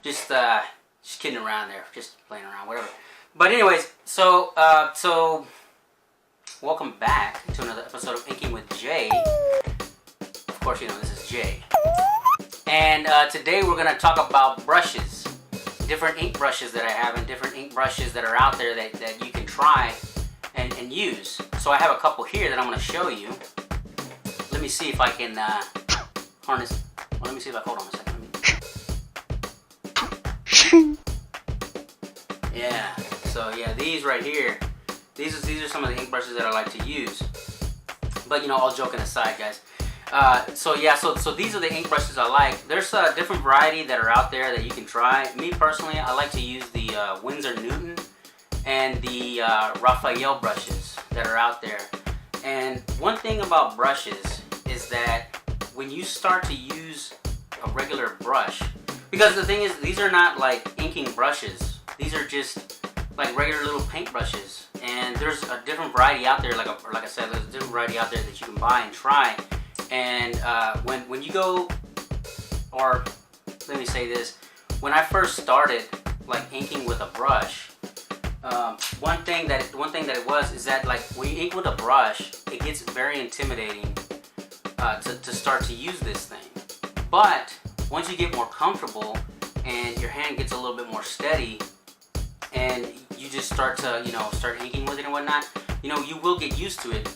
Just kidding around there, just playing around, whatever. But anyways, so welcome back to another episode of Inking with Jay. Of course, you know this is Jay. And today we're gonna talk about brushes, different ink brushes that I have, and different ink brushes that are out there that you can try and use. So I have a couple here that I'm gonna show you. Let me see if I can harness. Well, let me see if I hold on a second. Yeah. So yeah, these right here. These are some of the ink brushes that I like to use. But you know, all joking aside, guys. So these are the ink brushes I like. There's a different variety that are out there that you can try. Me personally, I like to use the Winsor&Newton and the Raphael brushes that are out there. And one thing about brushes is that when you start to use a regular brush, because the thing is, these are not like inking brushes. These are just like regular little paint brushes. And there's a different variety out there, like I said, there's a different variety out there that you can buy and try. And when you go, or let me say this, when I first started like inking with a brush, one thing that it was is that like when you ink with a brush, it gets very intimidating to start to use this thing. But once you get more comfortable and your hand gets a little bit more steady, and you just start to start inking with it and whatnot, you will get used to it.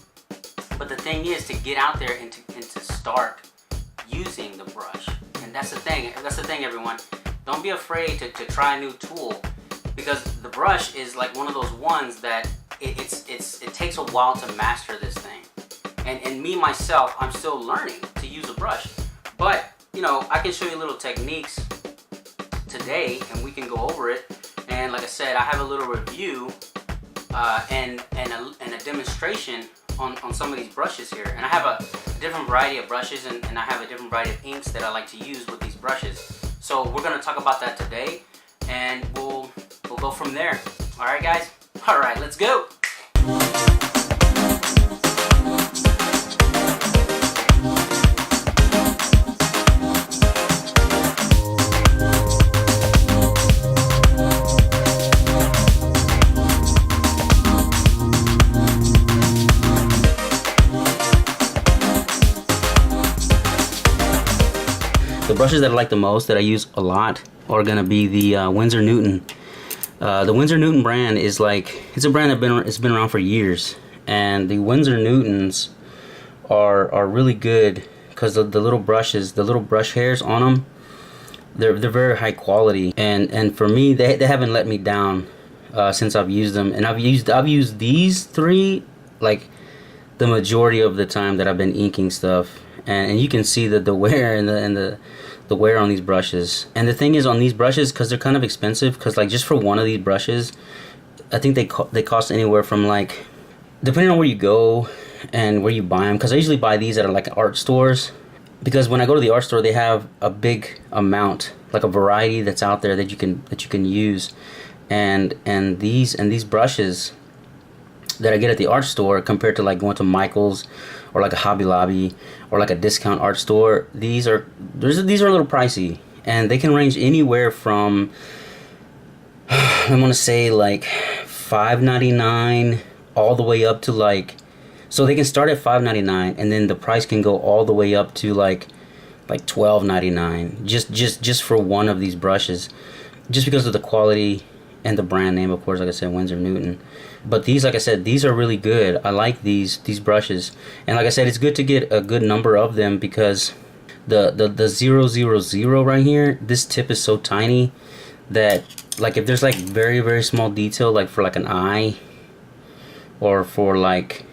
But the thing is to get out there and to start using the brush. And that's the thing. That's the thing, everyone. Don't be afraid to try a new tool, because the brush is like one of those ones that it takes a while to master this thing. And me myself, I'm still learning to use a brush. But I can show you little techniques today, and we can go over it. And like I said, I have a little review and a demonstration on some of these brushes here. And I have a different variety of brushes, and I have a different variety of inks that I like to use with these brushes. So we're going to talk about that today, and we'll go from there. Alright guys? Alright, let's go! The brushes that I like the most, that I use a lot, are gonna be the Winsor&Newton. The Winsor&Newton brand is it's a brand that's been around for years, and the Winsor&Newtons are really good because the little brushes, the little brush hairs on them, they're very high quality, and for me they haven't let me down since I've used them. And I've used these three like the majority of the time that I've been inking stuff. And you can see the wear and the wear on these brushes. And the thing is, on these brushes, because they're kind of expensive, because like just for one of these brushes, I think they cost anywhere from like, depending on where you go and where you buy them, because I usually buy these at like art stores, because when I go to the art store, they have a big amount, like a variety that's out there that you can use. And these brushes that I get at the art store, compared to like going to Michael's or like a Hobby Lobby or like a discount art store, these are a little pricey, and they can range anywhere from I want to say like $5.99 all the way up to like, so they can start at $5.99, and then the price can go all the way up to like $12.99 just for one of these brushes, just because of the quality and the brand name, of course, like I said, Winsor&Newton. But these, like I said, these are really good. I like these brushes, and like I said, it's good to get a good number of them, because the 000 right here, this tip is so tiny that like if there's like very, very small detail, like for like an eye, or for like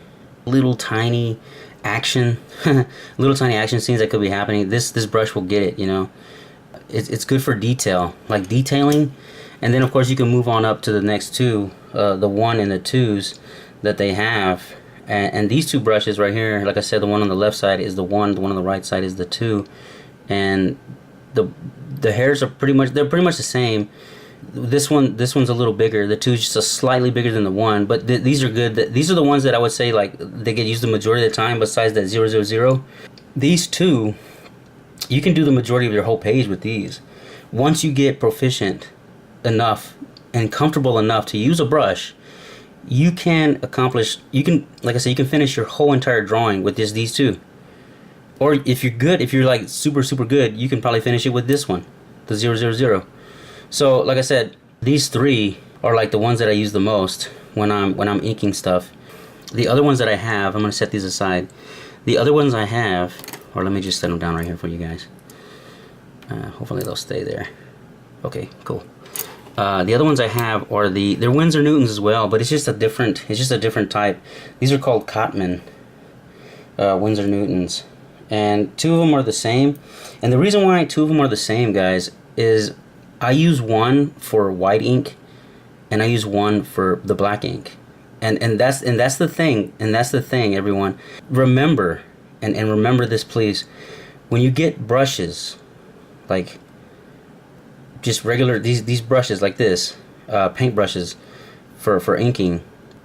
little tiny action little tiny action scenes that could be happening, this brush will get it. It's good for detail, like detailing. And then of course you can move on up to the next two, the 1 and the 2s that they have. And these two brushes right here, like I said, the one on the left side is the 1, the one on the right side is the 2. And the hairs are pretty much the same. This one's a little bigger. The 2 is just a slightly bigger than the 1, but these are good. These are the ones that I would say like they get used the majority of the time, besides that 000. These two you can do the majority of your whole page with these. Once you get proficient enough and comfortable enough to use a brush, you can accomplish, you can, like I said, you can finish your whole entire drawing with just these two. Or if you're good, if you're like super good, you can probably finish it with this one, the 000. So like I said, these three are like the ones that I use the most when I'm inking stuff. The other ones that I have, I'm gonna set these aside. The other ones I have, or let me just set them down right here for you guys. Hopefully they'll stay there. Okay, cool. The other ones I have are they're Winsor&Newtons as well, but it's just a different type. These are called Cotman Winsor&Newtons, and two of them are the same. And the reason why two of them are the same, guys, is I use one for white ink, and I use one for the black ink. And that's the thing, everyone. Remember, and remember this, please. When you get brushes, like just regular these brushes like this, paint brushes for inking,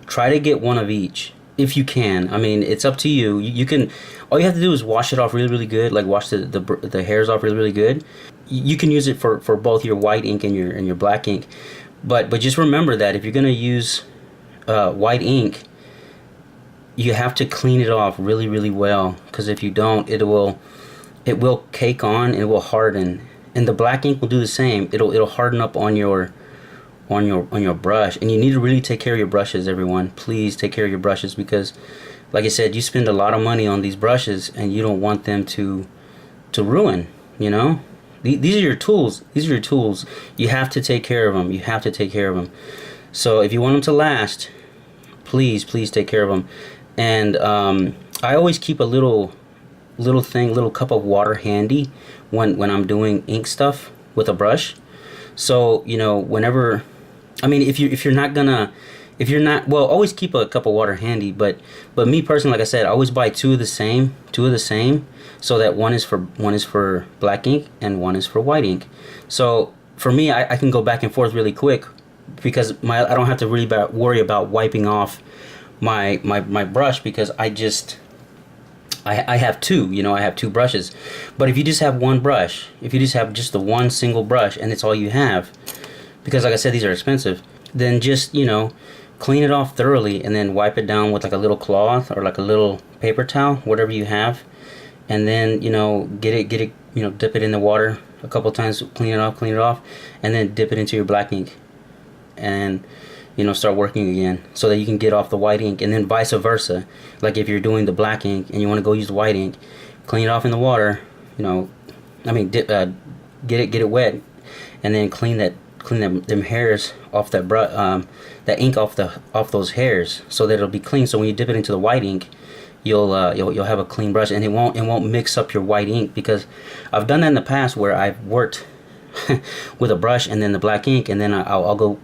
try to get one of each if you can. I mean, it's up to you. You can, all you have to do is wash it off really good, like wash the hairs off really good. You can use it for both your white ink and your black ink, but just remember that if you're gonna use white ink, you have to clean it off really well, because if you don't, it will cake on and it will harden. And the black ink will do the same. It'll harden up on your brush. And you need to really take care of your brushes, everyone. Please take care of your brushes, because like I said, you spend a lot of money on these brushes and you don't want them to ruin, you know? These are your tools. These are your tools. You have to take care of them. You have to take care of them. So if you want them to last, please take care of them. And I always keep a little cup of water handy when I'm doing ink stuff with a brush. So, you know, whenever, I mean, if you're not, well, always keep a cup of water handy, but me personally, like I said, I always buy two of the same, so that one is for black ink and one is for white ink. So for me, I can go back and forth really quick, because I don't have to really worry about wiping off my brush, because I have two, you know, I have two brushes. But if you just have one brush, if you just have just the one single brush and it's all you have, because like I said, these are expensive, then just, you know, clean it off thoroughly and then wipe it down with like a little cloth or like a little paper towel, whatever you have. And then, you know, get it, you know, dip it in the water a couple times, clean it off, and then dip it into your black ink. And you know, start working again, so that you can get off the white ink. And then vice versa, like if you're doing the black ink and you want to go use the white ink, clean it off in the water, you know, I mean, get it wet, and then clean them hairs off that ink off those hairs, so that it'll be clean. So when you dip it into the white ink, you'll have a clean brush, and it won't mix up your white ink. Because I've done that in the past where I've worked with a brush and then the black ink, and then I'll go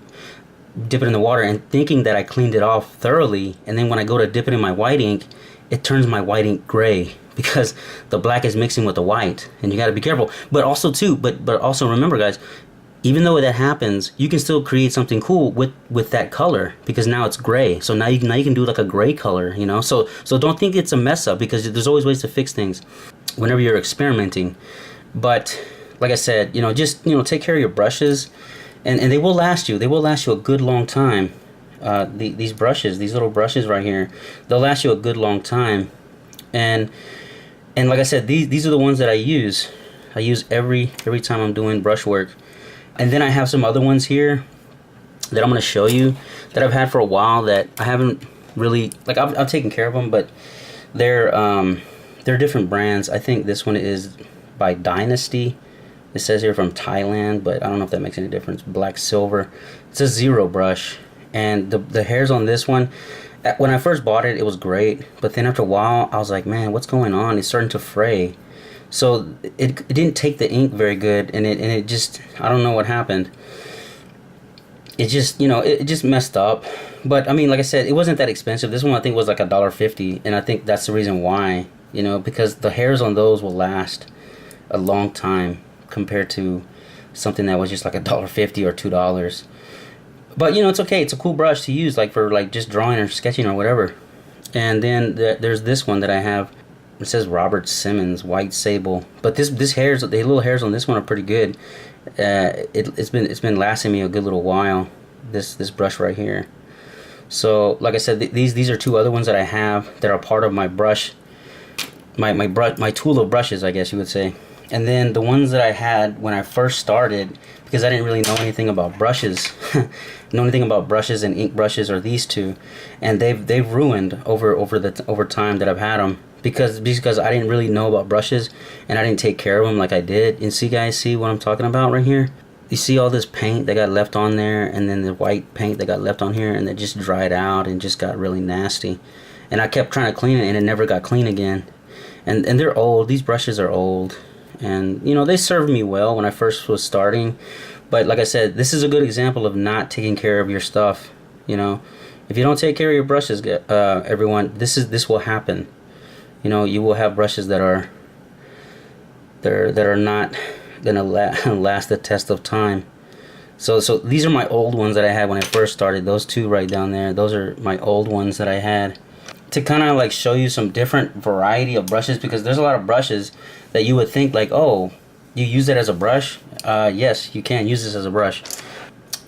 dip it in the water and thinking that I cleaned it off thoroughly, and then when I go to dip it in my white ink, it turns my white ink gray, because the black is mixing with the white. And you got to be careful. But also remember, guys, even though that happens, you can still create something cool with that color, because now it's gray. So now you can do like a gray color, you know. So don't think it's a mess up, because there's always ways to fix things whenever you're experimenting. But like I said, you know, just, you know, take care of your brushes. And they will last you. They will last you a good long time. These brushes, these little brushes right here, they'll last you a good long time. And like I said, these are the ones that I use. I use every time I'm doing brush work. And then I have some other ones here that I'm going to show you that I've had for a while that I haven't really, like, I've taken care of them, but they're different brands. I think this one is by Dynasty. It says here from Thailand, but I don't know if that makes any difference. Black silver. It's a zero brush, and the hairs on this one, when I first bought it, it was great, but then after a while I was like, man, what's going on? It's starting to fray. So it didn't take the ink very good, and it just, I don't know what happened. It just, you know, it just messed up. But I mean, like I said, it wasn't that expensive. This one I think was like $1.50, and I think that's the reason why, you know, because the hairs on those will last a long time compared to something that was just like $1.50 or $2. But you know, it's okay. It's a cool brush to use, like for like just drawing or sketching or whatever. And then there's this one that I have. it says Robert Simmons white sable, but this hairs, the little hairs on this one are pretty good. It's been lasting me a good little while, this brush right here. So like I said, these are two other ones that I have that are part of my brush, my tool of brushes, I guess you would say. And then the ones that I had when I first started, because I didn't really know anything about brushes, know anything about brushes and ink brushes, are these two, and they've ruined over time that I've had them, because I didn't really know about brushes and I didn't take care of them like I did. And see what I'm talking about right here? You see all this paint that got left on there, and then the white paint that got left on here, and it just dried out and just got really nasty. And I kept trying to clean it and it never got clean again. And they're old. These brushes are old. And you know, they served me well when I first was starting, but like I said, this is a good example of not taking care of your stuff. You know, if you don't take care of your brushes, everyone, this will happen. You know, you will have brushes that are not gonna last the test of time. So these are my old ones that I had when I first started. Those two right down there, those are my old ones that I had, to kind of like show you some different variety of brushes, because there's a lot of brushes that you would think like, oh, you use it as a brush. Yes, you can use this as a brush.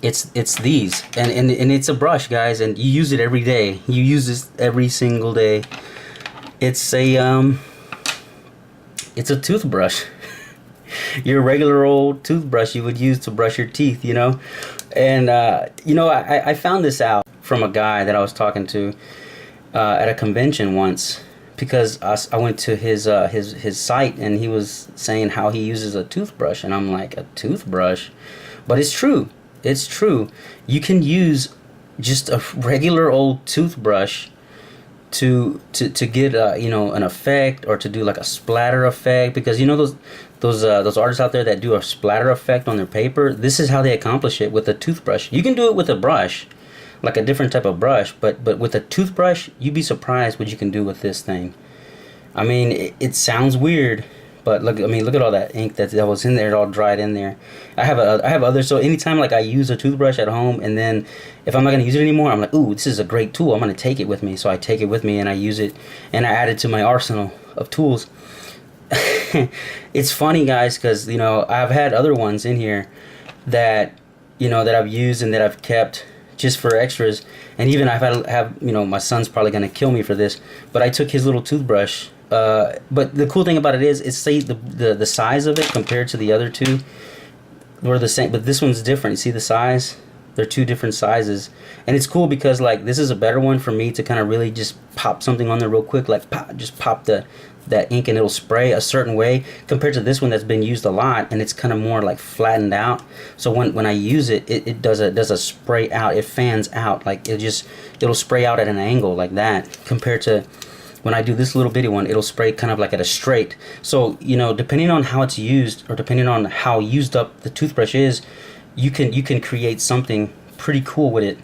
It's these, and it's a brush, guys, and you use it every day. You use this every single day. It's a toothbrush. Your regular old toothbrush you would use to brush your teeth, you know. And you know, I found this out from a guy that I was talking to at a convention once, because I went to his site, and he was saying how he uses a toothbrush, and I'm like, a toothbrush? But it's true. It's true. You can use just a regular old toothbrush to get you know, an effect, or to do like a splatter effect, because you know those artists out there that do a splatter effect on their paper. This is how they accomplish it with a toothbrush. You can do it with a brush, like a different type of brush, but with a toothbrush, you'd be surprised what you can do with this thing. I mean, it sounds weird, but look at all that ink that was in there. It all dried in there. I have others. So anytime like I use a toothbrush at home, and then if I'm not gonna use it anymore, I'm like, ooh, this is a great tool, I'm gonna take it with me. So I take it with me and I use it, and I add it to my arsenal of tools. It's funny, guys, because you know, I've had other ones in here that, you know, that I've used and that I've kept just for extras. And even I've had, you know, my son's probably gonna kill me for this, but I took his little toothbrush. But the cool thing about it is say the size of it compared to the other two were the same, but this one's different. You see the size? They're two different sizes, and it's cool because like this is a better one for me to kind of really just pop something on there real quick, like just pop that ink and it'll spray a certain way, compared to this one that's been used a lot and it's kind of more like flattened out. So when I use it, it does a spray out. It fans out, like it'll spray out at an angle like that, compared to when I do this little bitty one, it'll spray kind of like at a straight. So you know, depending on how it's used, or depending on how used up the toothbrush is, you can create something pretty cool with it,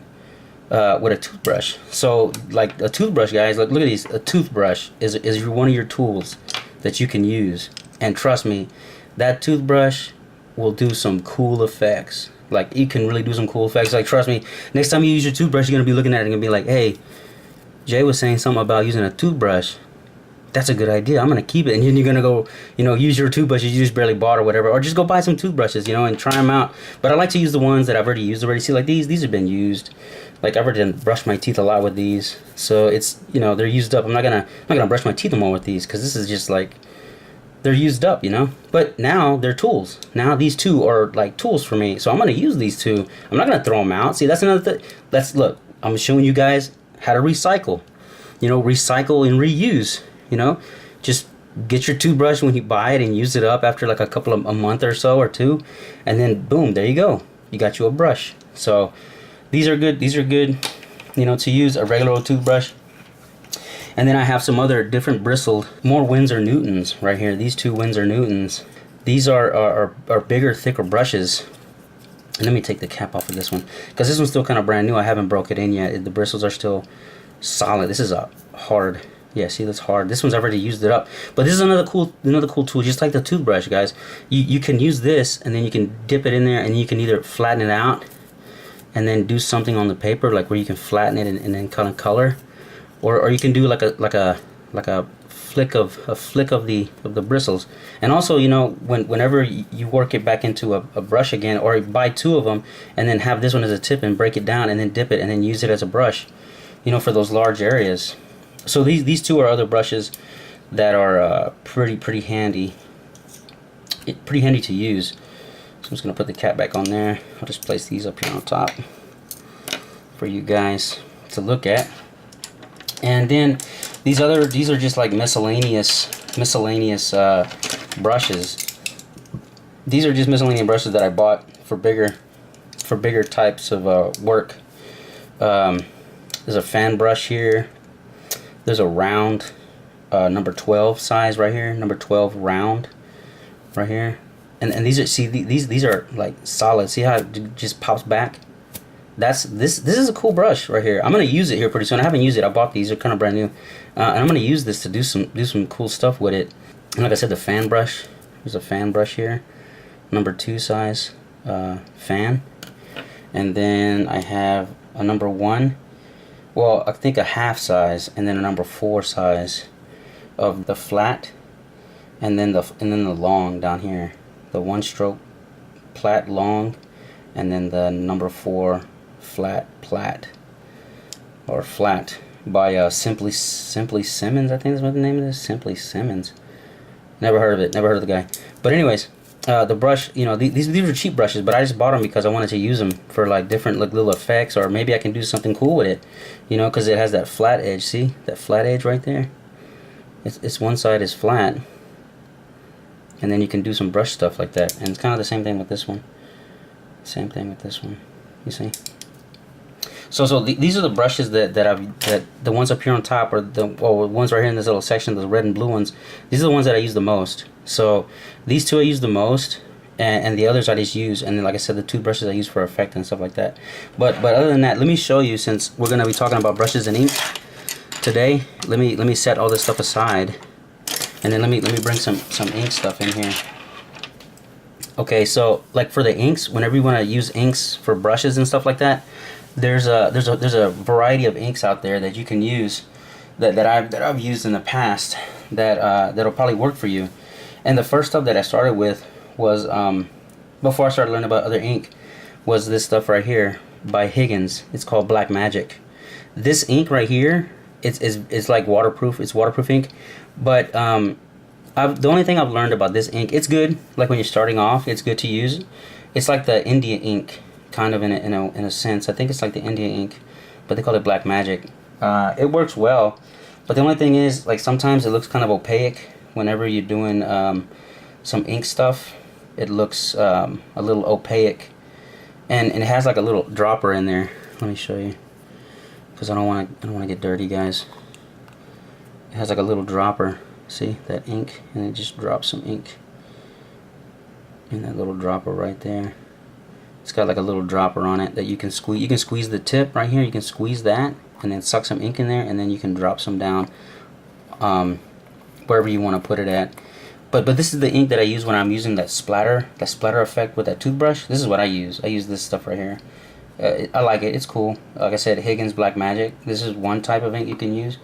with a toothbrush. So like a toothbrush, guys, look at these. A toothbrush is one of your tools that you can use, and trust me, that toothbrush will do some cool effects. Like, you can really do some cool effects. Like, trust me, next time you use your toothbrush, you're gonna be looking at it and gonna be like, hey, Jay was saying something about using a toothbrush. That's a good idea. I'm gonna keep it. And then you're gonna go, you know, use your toothbrush you just barely bought or whatever, or just go buy some toothbrushes, you know, and try them out. But I like to use the ones that I've already used already. See, like these have been used. Like, I've already brushed my teeth a lot with these, so it's, you know, they're used up. I'm not gonna brush my teeth more with these, because this is just like, they're used up, you know. But now they're tools. Now these two are like tools for me, so I'm gonna use these two. I'm not gonna throw them out. See, that's another thing. Look, I'm showing you guys how to recycle. You know, recycle and reuse. You know, just get your toothbrush when you buy it and use it up after like a month or so, or two, and then boom, there you go. You got you a brush. So these are good. These are good, you know, to use a regular old toothbrush. And then I have some other different bristled, more Winsor&Newtons right here. These two Winsor&Newtons. These are bigger, thicker brushes. And let me take the cap off of this one, because this one's still kind of brand new. I haven't broke it in yet. The bristles are still solid. This is a hard. Yeah, see, that's hard. This one's already used it up. But this is another cool tool, just like the toothbrush, guys. You can use this, and then you can dip it in there, and you can either flatten it out and then do something on the paper, like where you can flatten it and then kind of color, or you can do like a flick of the bristles. And also, you know, whenever you work it back into a brush again, or buy two of them and then have this one as a tip and break it down and then dip it and then use it as a brush, you know, for those large areas. So these two are other brushes that are pretty handy. Pretty handy to use. So I'm just gonna put the cap back on there. I'll just place these up here on top for you guys to look at. And then these are just like miscellaneous brushes. These are just miscellaneous brushes that I bought for bigger types of work. There's a fan brush here. There's a round number 12 size right here, number 12 round right here. And these are, see, these are like solid. See how it just pops back? This is a cool brush right here. I'm gonna use it here pretty soon. I haven't used it. I bought these. They're kind of brand new, and I'm gonna use this to do some cool stuff with it. And like I said, the fan brush. There's a fan brush here, number 2 size fan. And then I have a number 1. Well, I think a half size, and then a number 4 size of the flat, and then the long down here, the 1-stroke plat long, and then the number 4 flat plat, or flat, by Simply Simmons. I think that's what the name of it is. Simply Simmons. Never heard of it. Never heard of the guy. But anyways, the brush, you know, these are cheap brushes, but I just bought them because I wanted to use them for like different like little effects, or maybe I can do something cool with it, you know, because it has that flat edge. See that flat edge right there? It's one side is flat, and then you can do some brush stuff like that. And it's kind of the same thing with this one. Same thing with this one. You see? So these are the brushes that the ones up here on top, or the ones right here in this little section, the red and blue ones. These are the ones that I use the most. So these two I use the most, and the others I just use. And then, like I said, the two brushes I use for effect and stuff like that. But other than that, let me show you, since we're gonna be talking about brushes and ink today. Let me set all this stuff aside, and then let me bring some ink stuff in here. Okay, so like for the inks, whenever you want to use inks for brushes and stuff like that, there's a variety of inks out there that you can use that I've used in the past that'll probably work for you. And the first stuff that I started with was before I started learning about other ink, was this stuff right here by Higgins. It's called Black Magic. This ink right here, it's like waterproof. It's waterproof ink, but the only thing I've learned about this ink, it's good. Like when you're starting off, it's good to use. It's like the India ink, kind of in a sense. I think it's like the India ink, but they call it Black Magic. It works well, but the only thing is, like, sometimes it looks kind of opaque whenever you're doing some ink stuff. It looks a little opaque, and it has like a little dropper in there. Let me show you, because I don't want to get dirty, guys. It has like a little dropper. See that ink, and it just drops some ink in that little dropper right there. It's got like a little dropper on it that you can squeeze. You can squeeze the tip right here. You can squeeze that and then suck some ink in there, and then you can drop some down wherever you want to put it at. But this is the ink that I use when I'm using that splatter effect with that toothbrush. This is what I use. I use this stuff right here. I like it. It's cool. Like I said, Higgins Black Magic. This is one type of ink you can use.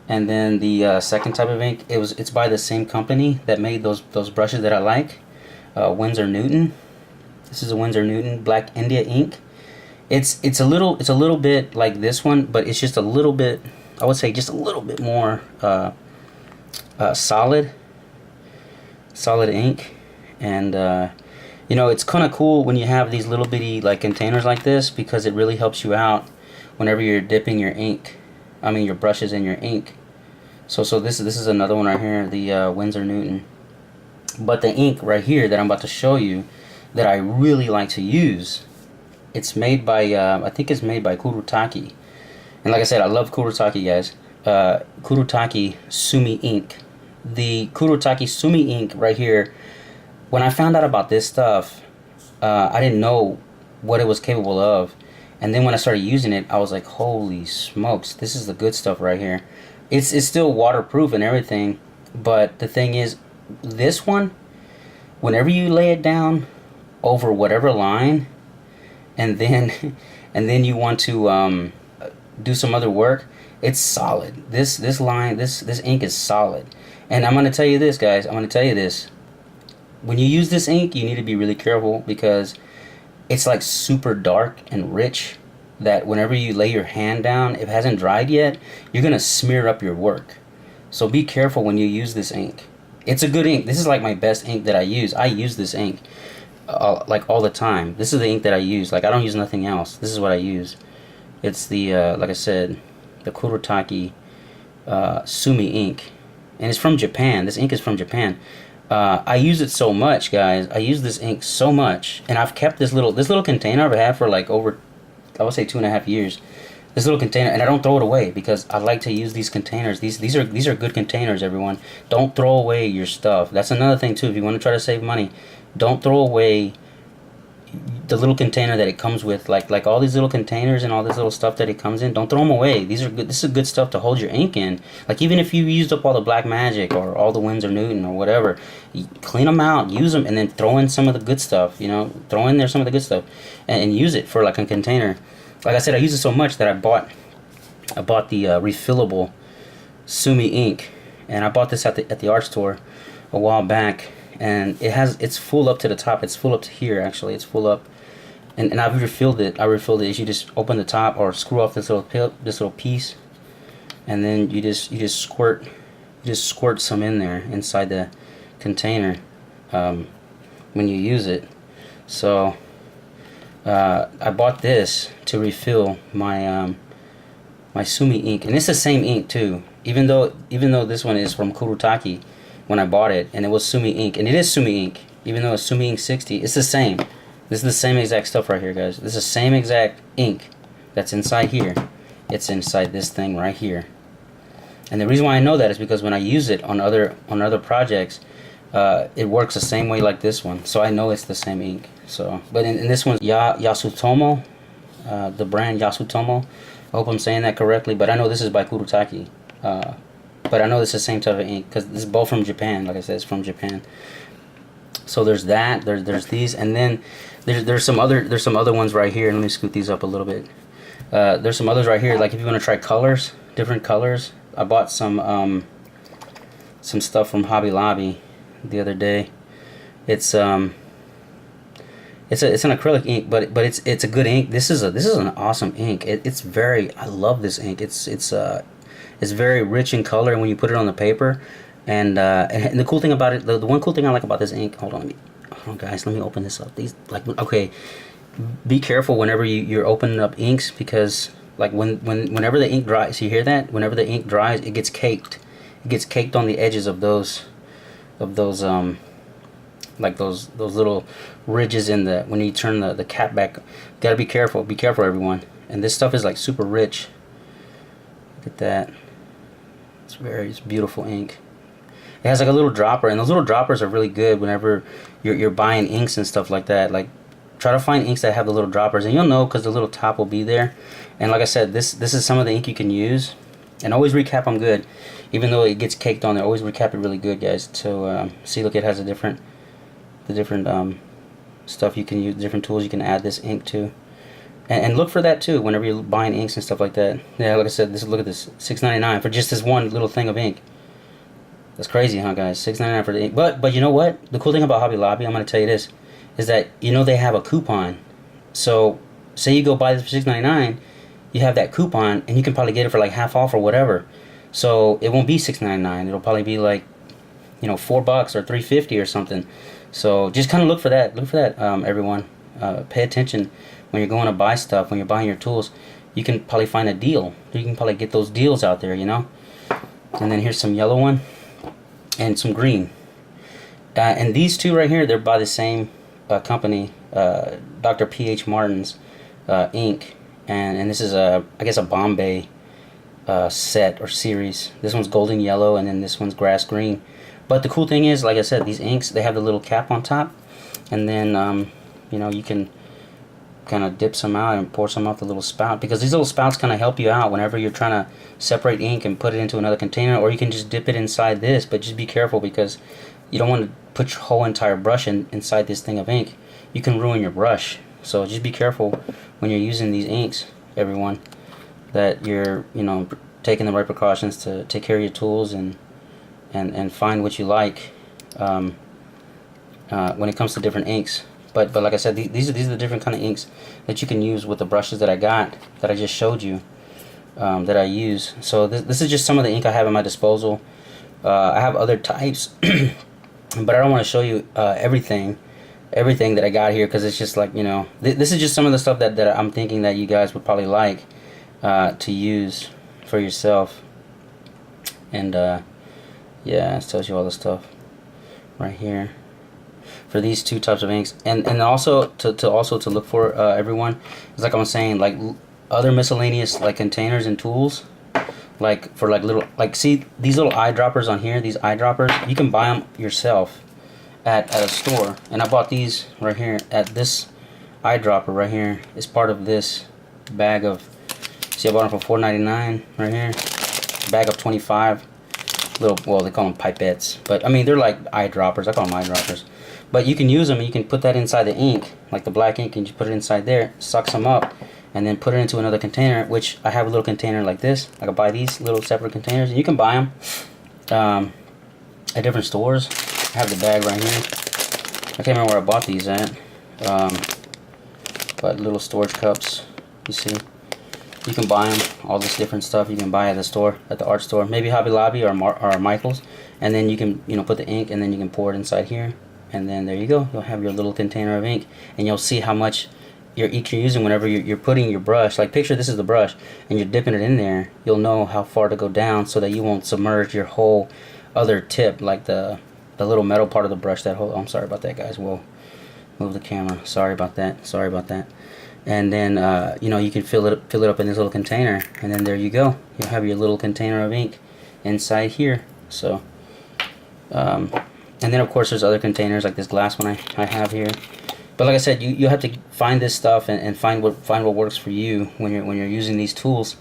And then the second type of ink, it's by the same company that made those brushes that I like, Winsor&Newton. This is a Winsor&Newton Black India ink. It's a little bit like this one, but it's just a little bit, I would say, just a little bit more solid ink. And you know, it's kind of cool when you have these little bitty like containers like this, because it really helps you out whenever you're dipping your ink. I mean, your brushes in your ink. So this is another one right here, the Winsor&Newton. But the ink right here that I'm about to show you, that I really like to use, it's made by I think it's made by Kurotake. And like I said, I love Kurotake, guys. Kurotake Sumi ink. The Kurotake Sumi ink right here, when I found out about this stuff, I didn't know what it was capable of. And then when I started using it, I was like, holy smokes, this is the good stuff right here. It's still waterproof and everything, but the thing is, this one, whenever you lay it down over whatever line, and then you want to do some other work, it's solid. This ink is solid. And I'm gonna tell you this, guys. I'm gonna tell you this. When you use this ink, you need to be really careful because it's like super dark and rich. That whenever you lay your hand down, if it hasn't dried yet, you're gonna smear up your work. So be careful when you use this ink. It's a good ink. This is like my best ink that I use. I use this ink like all the time. This is the ink that I use. Like I don't use nothing else. This is what I use. It's the like I said, the Kurotaki Sumi ink, and it's from Japan. This ink is from Japan. I use it so much, guys. I use this ink so much, and I've kept this little container I've had for like over, I would say 2.5 years. This little container, and I don't throw it away because I like to use these containers. These are good containers, everyone. Don't throw away your stuff. That's another thing too. If you want to try to save money, don't throw away the little container that it comes with. Like all these little containers and all this little stuff that it comes in. Don't throw them away. These are good. This is good stuff to hold your ink in. Like even if you used up all the Black Magic or all the Winsor&Newton or whatever, clean them out, use them, and then throw in some of the good stuff. You know, throw in there some of the good stuff, and use it for like a container. Like I said, I use it so much that I bought the refillable Sumi ink, and I bought this at the art store a while back, and it's full up to the top. It's full up to here actually. It's full up, and I've refilled it. You just open the top or screw off this little piece, and then you just squirt some in there inside the container when you use it. So I bought this to refill my my Sumi ink, and it's the same ink too. Even though this one is from Kurotaki, when I bought it, and it was Sumi ink, and it is Sumi ink. Even though it's Sumi ink 60, it's the same. This is the same exact stuff right here, guys. This is the same exact ink that's inside here. It's inside this thing right here. And the reason why I know that is because when I use it on other projects, it works the same way like this one. So I know it's the same ink. So, but in this one, Yasutomo, the brand Yasutomo. I hope I'm saying that correctly, but I know this is by Kurotaki. But I know this is the same type of ink because this is both from Japan. Like I said, it's from Japan. So there's that. There's these, and then there's some other ones right here. Let me scoot these up a little bit. There's some others right here. Like if you want to try colors, different colors. I bought some stuff from Hobby Lobby the other day. It's an acrylic ink, but it's a good ink. This is an awesome ink. I love this ink. It's very rich in color, and when you put it on the paper, and the cool thing about it, the one cool thing I like about this ink. Hold on, guys, let me open this up. Okay, be careful whenever you're opening up inks, because like whenever the ink dries, you hear that? Whenever the ink dries, it gets caked. It gets caked on the edges of those like those little ridges in when you turn the cap back. Gotta be careful. Be careful, everyone. And this stuff is like super rich. Look at that. It's beautiful ink. It has like a little dropper, and those little droppers are really good whenever you're buying inks and stuff like that. Like try to find inks that have the little droppers, and you'll know because the little top will be there. And like I said, this is some of the ink you can use, and always recap them good. Even though it gets caked on there, always recap it really good, guys. So see, look, it has the different stuff you can use, different tools you can add this ink to, and look for that too whenever you're buying inks and stuff like that. Yeah, like I said, look at this, $6.99 for just this one little thing of ink. That's crazy, huh, guys? $6.99 for the ink. But you know what? The cool thing about Hobby Lobby, I'm gonna tell you this, is that they have a coupon. So say you go buy this for $6.99, you have that coupon, and you can probably get it for like half off or whatever. So it won't be $6.99. It'll probably be like, $4 or $3.50 or something. So just kind of look for that. Look for that, everyone. Pay attention when you're going to buy stuff. When you're buying your tools, you can probably find a deal. You can probably get those deals out there, And then here's some yellow one and some green. And these two right here, they're by the same company, Dr. P.H. Martin's ink. And this is I guess a Bombay set or series. This one's golden yellow, and then this one's grass green. But the cool thing is, like I said, these inks, they have the little cap on top, and then you can kind of dip some out and pour some off the little spout, because these little spouts kind of help you out whenever you're trying to separate ink and put it into another container, or you can just dip it inside this. But just be careful, because you don't want to put your whole entire brush inside this thing of ink. You can ruin your brush. So just be careful when you're using these inks, everyone. that you're, you know, taking the right precautions to take care of your tools and find what you like when it comes to different inks. But like I said, these are the different kind of inks that you can use with the brushes that I got, that I just showed you, that I use. So this is just some of the ink I have at my disposal. I have other types, but I don't want to show you everything that I got here, because it's just like, you know, this is just some of the stuff that I'm thinking that you guys would probably like to use for yourself. And yeah, it tells you all the stuff right here for these two types of inks. And also to look for, everyone, is like I'm saying, like other miscellaneous like containers and tools, like for like little, like, see these little eyedroppers on here, these eyedroppers, you can buy them yourself at a store. And I bought these right here at this eyedropper right here. It's part of this bag of, see, I bought them for $4.99 right here, bag of 25 little, well, they call them pipettes, but I mean they're like eyedroppers. I call them eyedroppers. But you can use them and you can put that inside the ink, like the black ink, and you put it inside there, sucks them up, and then put it into another container, which I have a little container like this. I can buy these little separate containers, and you can buy them at different stores. I have the bag right here. I can't remember where I bought these at, but little storage cups, you see. You can buy them, all this different stuff you can buy at the store, at the art store, maybe Hobby Lobby or Michael's, and then you can, you know, put the ink, and then you can pour it inside here, and then there you go. You'll have your little container of ink, and you'll see how much your ink you're using whenever you're putting your brush. Like, picture this is the brush, and you're dipping it in there. You'll know how far to go down so that you won't submerge your whole other tip, like the little metal part of the brush. That whole, oh, I'm sorry about that, guys. We'll move the camera. Sorry about that. Sorry about that. And then you know, you can fill it up in this little container, and then there you go. You'll have your little container of ink inside here. So and then of course there's other containers like this glass one I have here. But like I said, you have to find this stuff and find what works for you when you're using these tools.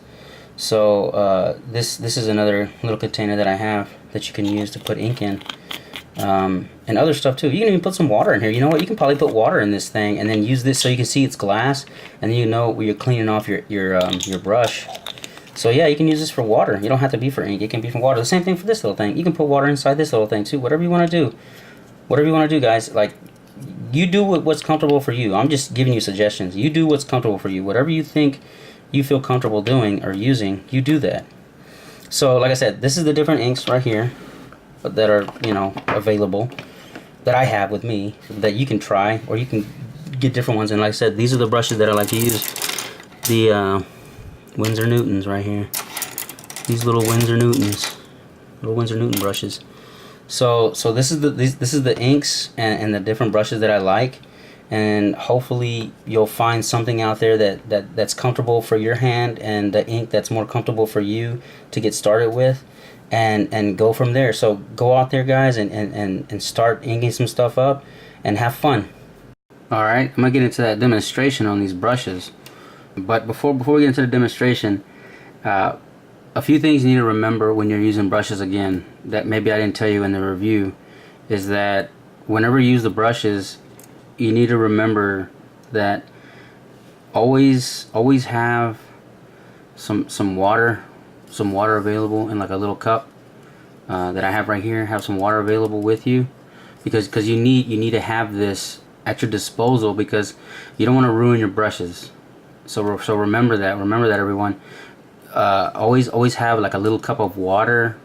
So this is another little container that I have that you can use to put ink in. And other stuff too. You can even put some water in here. You know what? You can probably put water in this thing and then use this so you can see it's glass, and then you know where you're cleaning off your brush. So yeah, you can use this for water. You don't have to be for ink. It can be for water. The same thing for this little thing. You can put water inside this little thing too. Whatever you want to do. Whatever you want to do, guys. Like, you do what's comfortable for you. I'm just giving you suggestions. You do what's comfortable for you. Whatever you think you feel comfortable doing or using, you do that. So like I said, this is the different inks right here that are, you know, available, that I have with me, that you can try, or you can get different ones. And like I said, these are the brushes that I like to use. The Winsor&Newtons right here. These little Winsor&Newton brushes. So this is the inks and the different brushes that I like, and hopefully you'll find something out there that's comfortable for your hand, and the ink that's more comfortable for you to get started with, and go from there. So go out there, guys, and start inking some stuff up and have fun. Alright, I'm gonna get into that demonstration on these brushes, but before we get into the demonstration, a few things you need to remember when you're using brushes again that maybe I didn't tell you in the review, is that whenever you use the brushes, you need to remember that always have some water available in like a little cup that I have right here. Have some water available with you, because you need to have this at your disposal, because you don't want to ruin your brushes. So remember that everyone. Always have like a little cup of water.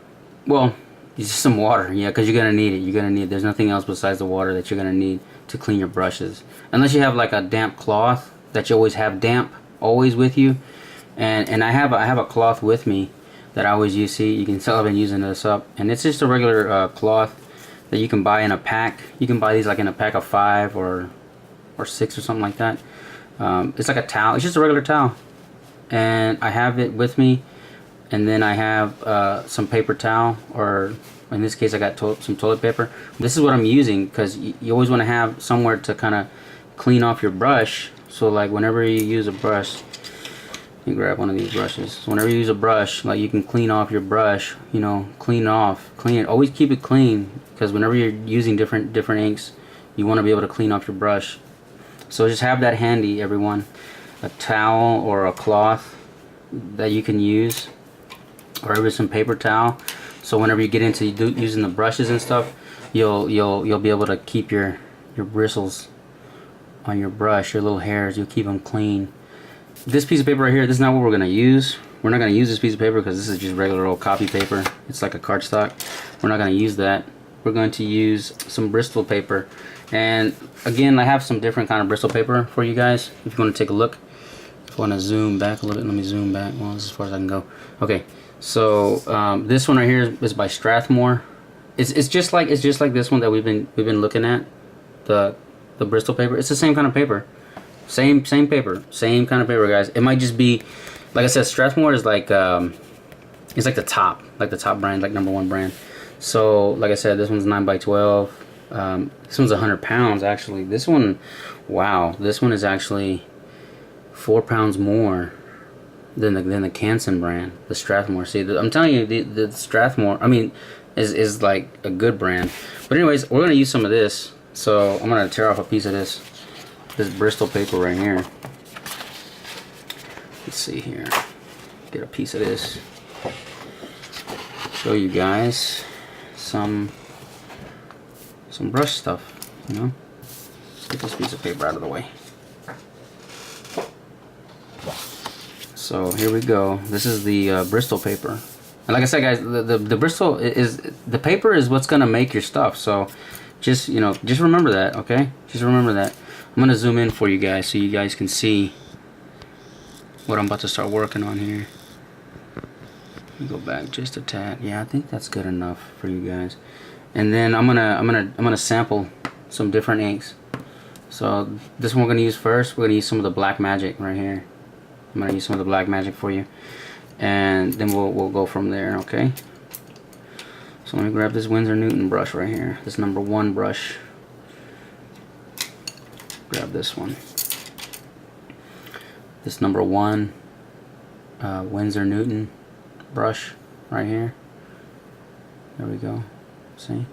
Well, just some water, yeah, because you're gonna need it. There's nothing else besides the water that you're gonna need to clean your brushes, unless you have like a damp cloth that you always have damp always with you. And I have a cloth with me that I always use. See, you can tell I've been using this up, and it's just a regular cloth that you can buy in a pack. You can buy these like in a pack of 5 or 6 or something like that. It's like a towel. It's just a regular towel, and I have it with me. And then I have some paper towel, or in this case I got some toilet paper. This is what I'm using, because you always want to have somewhere to kind of clean off your brush. So like whenever you use a brush, you grab one of these brushes. So whenever you use a brush, like, you can clean off your brush, you know, clean it. Always keep it clean, because whenever you're using different inks, you want to be able to clean off your brush. So just have that handy, everyone. A towel or a cloth that you can use, or even some paper towel. So whenever you get into using the brushes and stuff, you'll be able to keep your bristles on your brush, your little hairs. You'll keep them clean. This piece of paper right here, this is not what we're gonna use. We're not gonna use this piece of paper because this is just regular old copy paper. It's like a cardstock. We're not gonna use that. We're going to use some Bristol paper. And again, I have some different kind of Bristol paper for you guys if you want to take a look. If you want to zoom back a little bit, let me zoom back. Well, this is as far as I can go. Okay, so this one right here is by Strathmore. It's just like this one that we've been looking at, the Bristol paper. It's the same kind of paper, same paper, same kind of paper, guys. It might just be, like I said, Strathmore is like it's like the top brand, like #1 brand. So like I said, this one's 9x12. This one's 100 pounds actually. This one, wow, this one is actually 4 pounds more than the Canson brand, the Strathmore. See, I'm telling you, the Strathmore, I mean, is like a good brand. But anyways, we're gonna use some of this. So I'm gonna tear off a piece of this Bristol paper right here. Let's see here. Get a piece of this. Show you guys some brush stuff, you know. Let's get this piece of paper out of the way. So here we go. This is the Bristol paper, and like I said, guys, the Bristol the paper is what's gonna make your stuff. So just remember that, okay? Just remember that. I'm gonna zoom in for you guys so you guys can see what I'm about to start working on here. Let me go back just a tad. Yeah, I think that's good enough for you guys. And then I'm gonna sample some different inks. So this one we're gonna use first. We're gonna use some of the Black Magic right here. I'm gonna use some of the Black Magic for you, and then we'll go from there. Okay. So let me grab this Winsor&Newton brush right here. This #1 brush. Grab this one. This #1 Winsor&Newton brush right here. There we go. See?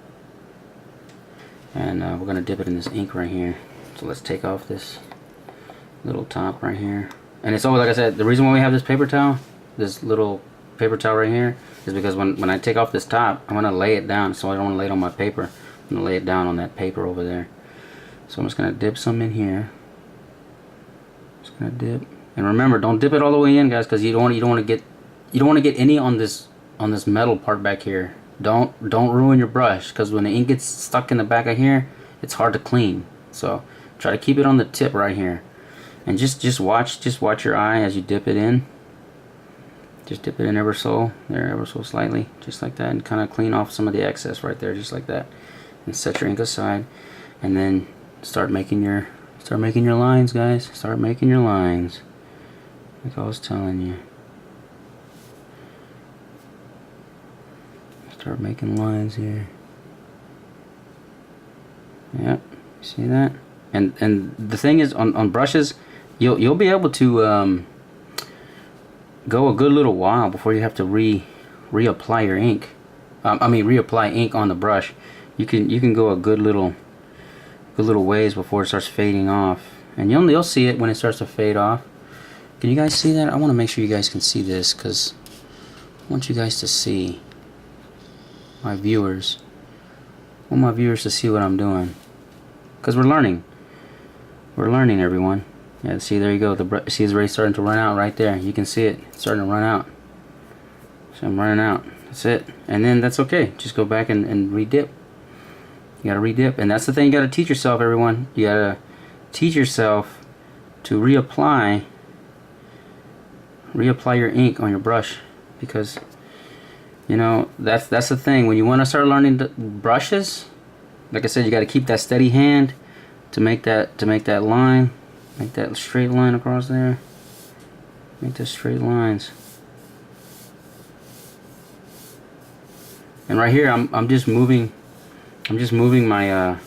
And we're gonna dip it in this ink right here. So let's take off this little top right here. And it's always, like I said, the reason why we have this paper towel, this little paper towel right here, is because when I take off this top, I'm gonna lay it down. So I don't want to lay it on my paper. I'm gonna lay it down on that paper over there. So I'm just gonna dip some in here. Just gonna dip. And remember, don't dip it all the way in, guys, because you don't want to get any on this metal part back here. Don't ruin your brush, because when the ink gets stuck in the back of here, it's hard to clean. So try to keep it on the tip right here, and just watch your eye as you dip it in. Just dip it in ever so slightly, just like that, and kind of clean off some of the excess right there, just like that. And set your ink aside, and then start making your lines, guys. Start making your lines, like I was telling you. Start making lines here. Yep, see that? And the thing is, on brushes, you'll be able to go a good little while before you have to reapply your ink. Reapply ink on the brush. You can go a good little ways before it starts fading off, and you'll see it when it starts to fade off. Can you guys see that? I want to make sure you guys can see this, because I want you guys to see. My viewers, I want my viewers to see what I'm doing, because we're learning, everyone. Yeah, see, there you go. See, it's already starting to run out right there. You can see it, it's starting to run out. So I'm running out. That's it. And then that's okay. Just go back and redip. You gotta redip, and that's the thing. You gotta teach yourself, everyone. You gotta teach yourself to reapply your ink on your brush, because you know, that's the thing. When you want to start learning the brushes, like I said, you got to keep that steady hand to make that line, make that straight line across there. Make the straight lines. And right here, I'm just moving my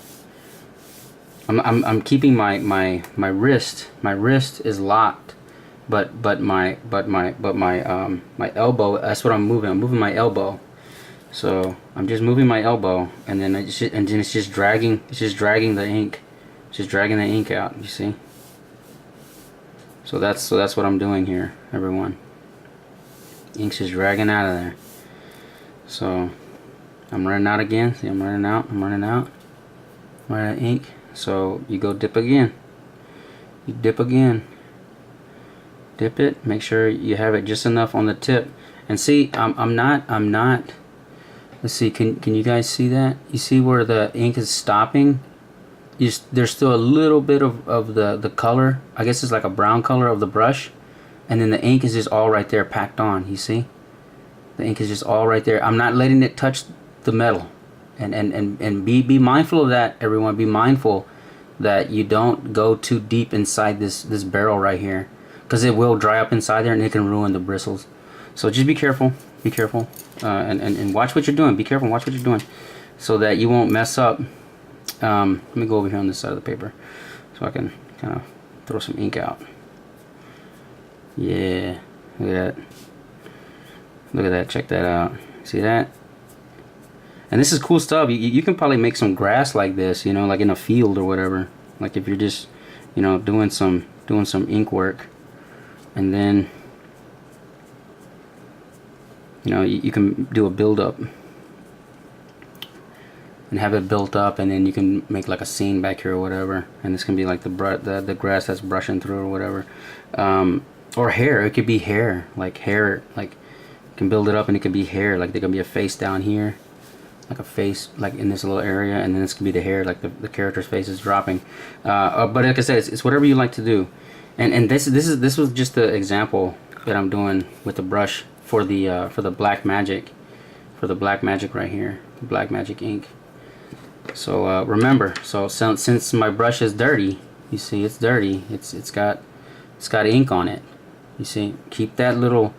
I'm keeping my wrist. My wrist is locked. But my elbow, that's what I'm moving. I'm moving my elbow. So I'm just moving my elbow, and then it's just dragging the ink. Just dragging the ink out, you see? So that's what I'm doing here, everyone. Ink's just dragging out of there. So I'm running out again. See, I'm running out. I'm running out. I'm running out of ink. So you go dip again. You dip again. Dip it. Make sure you have it just enough on the tip. And see, I'm not. Let's see. Can you guys see that? You see where the ink is stopping? There's still a little bit of the color. I guess it's like a brown color of the brush, and then the ink is just all right there packed on. You see? The ink is just all right there. I'm not letting it touch the metal. And be mindful of that, everyone. Be mindful that you don't go too deep inside this barrel right here, because it will dry up inside there and it can ruin the bristles. So just be careful. Be careful. And watch what you're doing. Be careful and watch what you're doing, so that you won't mess up. Let me go over here on this side of the paper so I can kind of throw some ink out. Yeah, look at that. Look at that. Check that out. See that? And this is cool stuff. You can probably make some grass like this, you know, like in a field or whatever. Like if you're just, you know, doing some ink work, and then, you know, you can do a build up and have it built up, and then you can make like a scene back here or whatever, and this can be like the grass that's brushing through or whatever, or hair. It could be hair, like you can build it up and it could be hair, like there can be a face down here, like a face like in this little area, and then this could be the hair, like the character's face is dropping. But like I said, it's whatever you like to do. And this was just the example that I'm doing with the brush for the black magic, right here, the black magic ink. So remember, so since my brush is dirty, you see it's dirty, it's got ink on it. You see, keep that little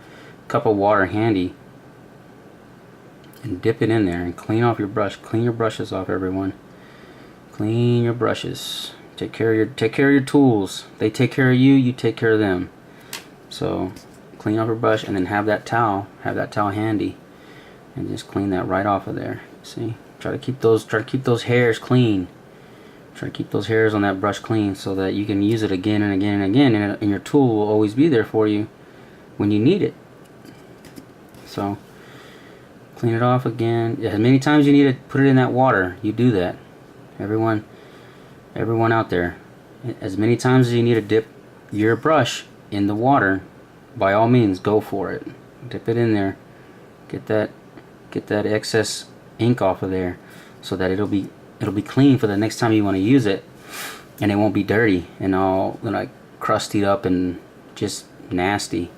cup of water handy and dip it in there and clean off your brush. Clean your brushes off, everyone. Clean your brushes. Take care of your tools. They take care of you, you take care of them. So clean off your brush, and then have that towel handy, and just clean that right off of there. See? Try to keep those hairs clean. Try to keep those hairs on that brush clean, so that you can use it again and again and again, and your tool will always be there for you when you need it. So clean it off again. As many times you need to put it in that water, you do that. Everyone out there, as many times as you need to dip your brush in the water, by all means, go for it. Dip it in there. Get that excess ink off of there, so that it'll be clean for the next time you want to use it, and it won't be dirty and all like crusty up and just nasty.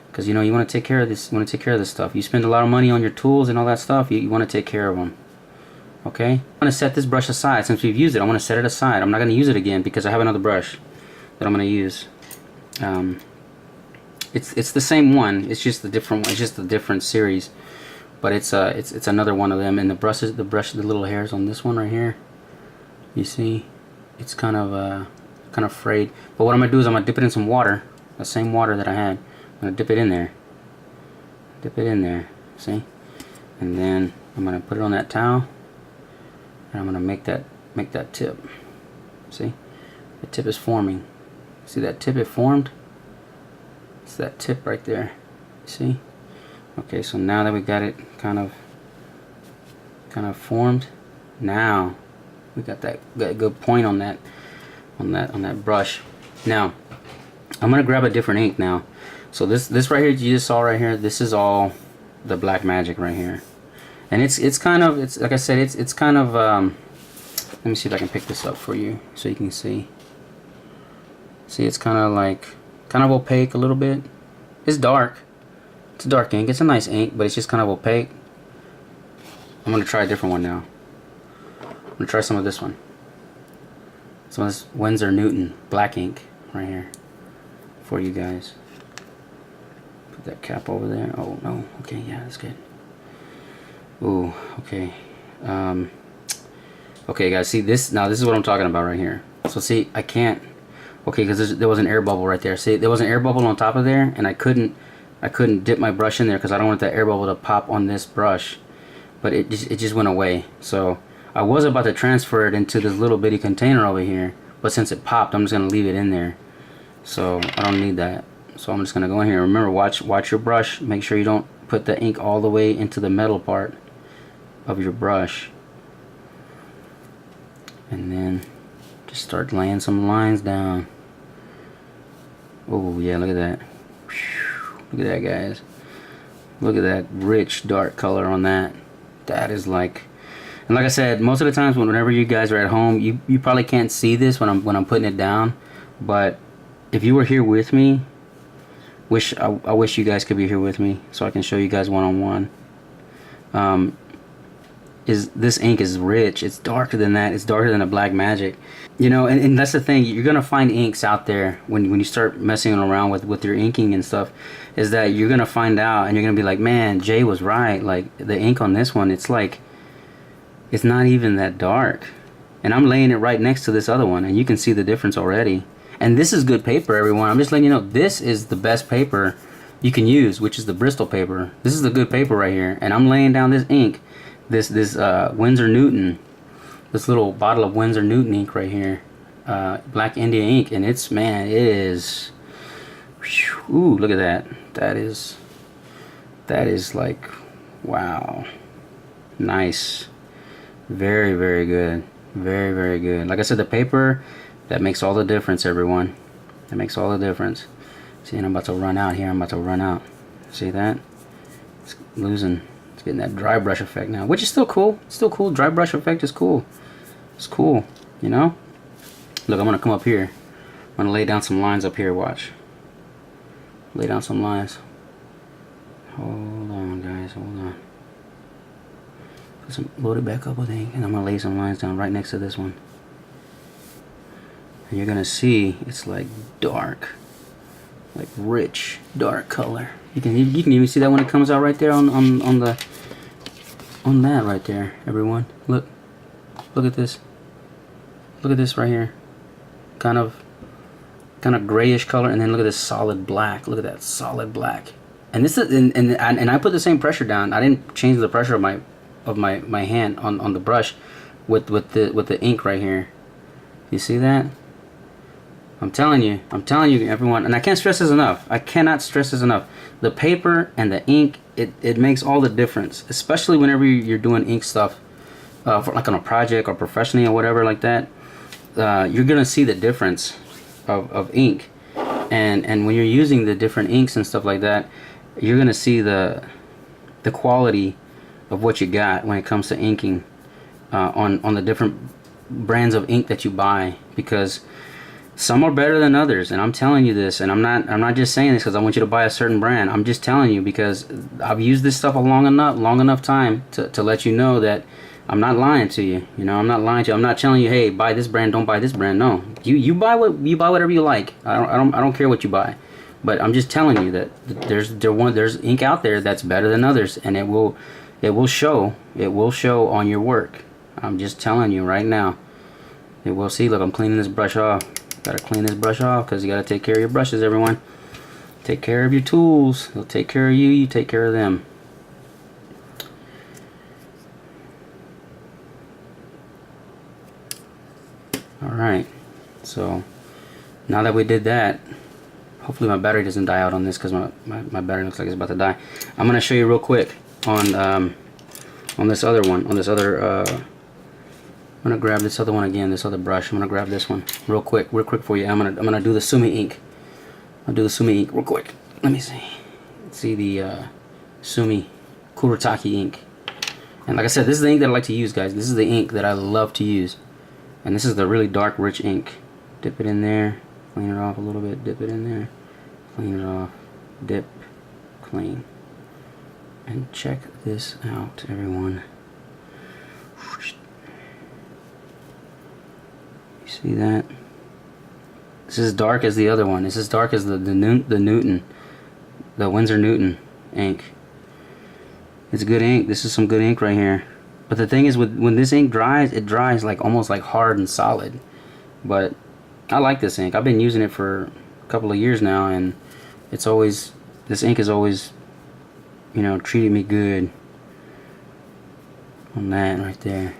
Because you know, you want to take care of this. You want to take care of this stuff. You spend a lot of money on your tools and all that stuff. You want to take care of them. Okay. I'm gonna set this brush aside. Since we've used it, I'm gonna set it aside. I'm not gonna use it again because I have another brush that I'm gonna use. It's the same one. It's just the different one. It's just a different series. But it's another one of them. And the little hairs on this one right here, you see, it's kind of frayed. But what I'm gonna do is I'm gonna dip it in some water, the same water that I had. I'm gonna dip it in there. Dip it in there. See? And then I'm gonna put it on that towel, and I'm gonna make that tip. See? The tip is forming. See that tip it formed? It's that tip right there. See? Okay, so now that we got it kind of formed, now we got that good point on that brush. Now I'm gonna grab a different ink now. So this right here you just saw right here, this is all the black magic right here, and it's like I said, it's kind of let me see if I can pick this up for you so you can see. See, it's kind of opaque a little bit. It's dark. It's a dark ink. It's a nice ink, but it's just kind of opaque. I'm going to try a different one now. I'm going to try some of this one. Some of this Winsor&Newton black ink right here for you guys. Put that cap over there. Oh, no. Okay, yeah, that's good. Ooh, okay. Okay, guys, see this? Now, this is what I'm talking about right here. So, see, I can't. Okay, because there was an air bubble right there. See, there was an air bubble on top of there, and I couldn't dip my brush in there because I don't want that air bubble to pop on this brush, but it just went away. So I was about to transfer it into this little bitty container over here, but since it popped, I'm just gonna leave it in there. So I don't need that. So I'm just gonna go in here. Remember, watch your brush. Make sure you don't put the ink all the way into the metal part of your brush. And then just start laying some lines down. Oh yeah, look at that. Look at that, guys. Look at that rich dark color on that. That is like, and like I said, most of the times whenever you guys are at home, you probably can't see this when I'm putting it down. But if you were here with me, I wish you guys could be here with me so I can show you guys one-on-one. This ink is rich. It's darker than that. It's darker than a Black Magic. You know, and that's the thing. You're gonna find inks out there when you start messing around with your inking and stuff, is that you're gonna find out and you're gonna be like, man, Jay was right. Like the ink on this one, it's like, it's not even that dark. And I'm laying it right next to this other one, and you can see the difference already. And this is good paper, everyone. I'm just letting you know, this is the best paper you can use, which is the Bristol paper. This is the good paper right here. And I'm laying down this ink, this winsor&newton, this little bottle of winsor&newton ink right here, Black India ink, and it's, man, it is, ooh, look at that. That is like, wow, nice, very, very good, very, very good. Like I said, the paper, that makes all the difference, everyone. That makes all the difference. See, and I'm about to run out here. I'm about to run out. See that? It's losing. It's getting that dry brush effect now, which is still cool. It's still cool. Dry brush effect is cool. It's cool, you know? Look, I'm going to come up here. I'm going to lay down some lines up here. Watch. Lay down some lines. Hold on, guys. Hold on. Load it back up with ink, and I'm going to lay some lines down right next to this one. And you're gonna see it's like dark, like rich dark color. You can even see that when it comes out right there on that right there, everyone. Look at this. Look at this right here. Kind of grayish color, and then look at this solid black. Look at that solid black. And this is and I put the same pressure down. I didn't change the pressure of my hand on the brush with the ink right here. You see that? I'm telling you, everyone, and I can't stress this enough. I cannot stress this enough. The paper and the ink, it makes all the difference, especially whenever you're doing ink stuff, for like on a project or professionally or whatever like that. You're gonna see the difference of ink, and when you're using the different inks and stuff like that, you're gonna see the quality of what you got when it comes to inking on the different brands of ink that you buy, because some are better than others, and I'm telling you this, and I'm not just saying this because I want you to buy a certain brand. I'm just telling you because I've used this stuff a long enough time to let you know that I'm not lying to you. You know, I'm not lying to you. I'm not telling you, hey, buy this brand, don't buy this brand. No, you buy whatever you like. I don't care what you buy, but I'm just telling you that there's ink out there that's better than others, and it will show on your work. I'm just telling you right now. It will. See, look, I'm cleaning this brush off. Gotta clean this brush off because you gotta take care of your brushes, everyone. Take care of your tools. They'll take care of you. You take care of them. Alright, so now that we did that, hopefully my battery doesn't die out on this because my battery looks like it's about to die. I'm gonna show you real quick on this other one, on this other I'm gonna grab this other one again, this other brush. I'm gonna grab this one real quick for you. I'm gonna do the Sumi ink. I'll do the Sumi ink real quick. Let me see. Let's see the Sumi Kuretake ink. And like I said, this is the ink that I like to use, guys. This is the ink that I love to use. And this is the really dark, rich ink. Dip it in there, clean it off a little bit. Dip it in there, clean it off. Dip, clean. And check this out, everyone. You see that? This is dark as the other one. This is dark as the Newton, the Winsor&Newton ink. It's good ink. This is some good ink right here. But the thing is, when this ink dries, it dries like almost like hard and solid. But I like this ink. I've been using it for a couple of years now, and it's always, this ink has always, you know, treated me good on that right there.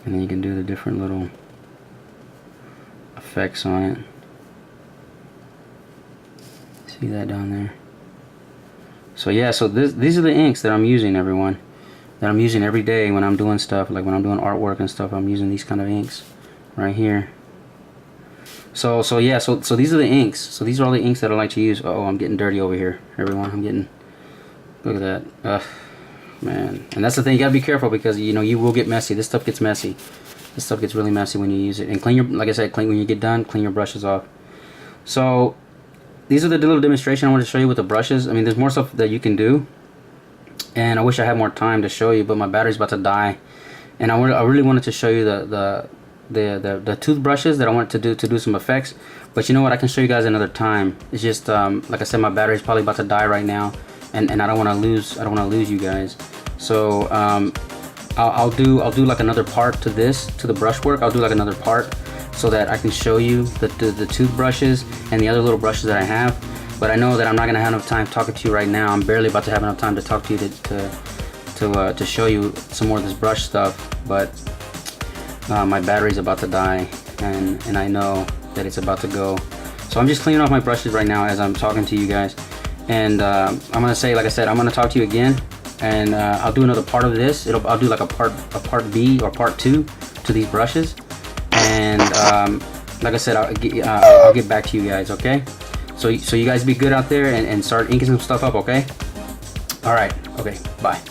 and then you can do the different little effects on it. See that down there? So yeah, so these are the inks that I'm using, everyone. That I'm using every day when I'm doing stuff, like when I'm doing artwork and stuff. I'm using these kind of inks right here. So yeah, so these are the inks. So these are all the inks that I like to use. Oh, I'm getting dirty over here, everyone. I'm getting, look at that. Ugh, man. And that's the thing, you gotta be careful, because you know you will get messy. This stuff gets messy. This stuff gets really messy when you use it. And clean your, like I said, clean when you get done. Clean your brushes off. So these are the little demonstration I want to show you with the brushes. I mean, there's more stuff that you can do, and I wish I had more time to show you, but my battery's about to die. And I really wanted to show you the toothbrushes that I wanted to do some effects. But you know what? I can show you guys another time. It's just like I said, my battery's probably about to die right now, and I don't want to lose you guys. So I'll do like another part to this, to the brushwork. I'll do like another part so that I can show you the toothbrushes and the other little brushes that I have. But I know that I'm not gonna have enough time talking to you right now. I'm barely about to have enough time to talk to you to show you some more of this brush stuff. But my battery's about to die, and I know that it's about to go. So I'm just cleaning off my brushes right now as I'm talking to you guys. And I'm gonna say, like I said, I'm gonna talk to you again, and I'll do another part of this. I'll do like a part B or part 2 to these brushes. And like I said, I'll get back to you guys, okay? So you guys be good out there and start inking some stuff up, okay? All right, okay, bye.